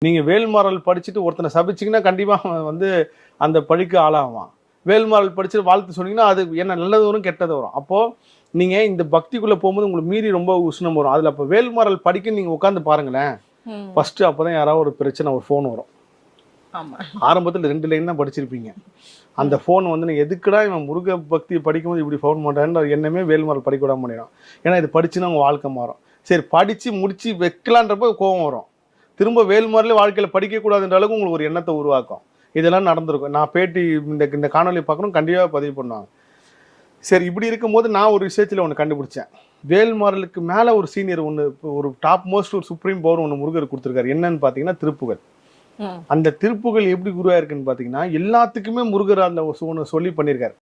நீங்க வேல்மாறல் படிச்சுட்டு ஒருத்தனை சபிச்சிங்கன்னா கண்டிப்பா அவன் வந்து அந்த பழிக்கு ஆளாவான். வேல்மாறல் படிச்சுட்டு வாழ்த்து சொன்னீங்கன்னா அது என்ன நல்லது வரும் கெட்டது வரும். அப்போ நீங்க இந்த பக்திக்குள்ள போகும்போது உங்களுக்கு மீறி ரொம்ப உஷ்ணம் வரும். அதுல அப்ப வேல்மாறல் படிக்க நீங்க உட்காந்து பாருங்களேன். ஃபர்ஸ்ட் அப்பதான் யாராவது ஒரு பிரச்சனை ஒரு ஃபோன் வரும். ஆரம்பத்துல 2 லைன் தான் படிச்சிருப்பீங்க. அந்த ஃபோன் வந்து நீங்க எதுக்குடா இவன் முருக பக்தி படிக்கும்போது இப்படி ஃபோன் பண்றான்ற எண்ணமே வேல்மாறல் படிக்க விடாம பண்ணிடும். ஏன்னா இது படிச்சுன்னா உங்க வாழ்க்கை மாறும். சரி படிச்சு முடிச்சு வைக்கலான்றப்ப கோவம் வரும். திரும்ப வேல்மாறலே வாழ்க்கையில படிக்கக்கூடாதுன்ற அளவுக்கு உங்களுக்கு ஒரு எண்ணத்தை உருவாக்கும். இதெல்லாம் நடந்திருக்கும். நான் பேட்டி இந்த காணொலி பார்க்கணும் கண்டிப்பாக பதிவு பண்ணுவாங்க. சரி இப்படி இருக்கும்போது நான் ஒரு விஷயத்தில் ஒன்று கண்டுபிடிச்சேன். வேல்மாறலுக்கு மேலே ஒரு சீனியர் ஒன்று ஒரு டாப் மோஸ்ட் ஒரு சுப்ரீம் பவர் ஒன்று முருகர் கொடுத்துருக்காரு. என்னன்னு பார்த்தீங்கன்னா திருப்புகள். அந்த திருப்புகள் எப்படி குருவாயிருக்குன்னு பார்த்தீங்கன்னா எல்லாத்துக்குமே முருகர் அந்த ஒன்று சொல்லி பண்ணியிருக்காரு.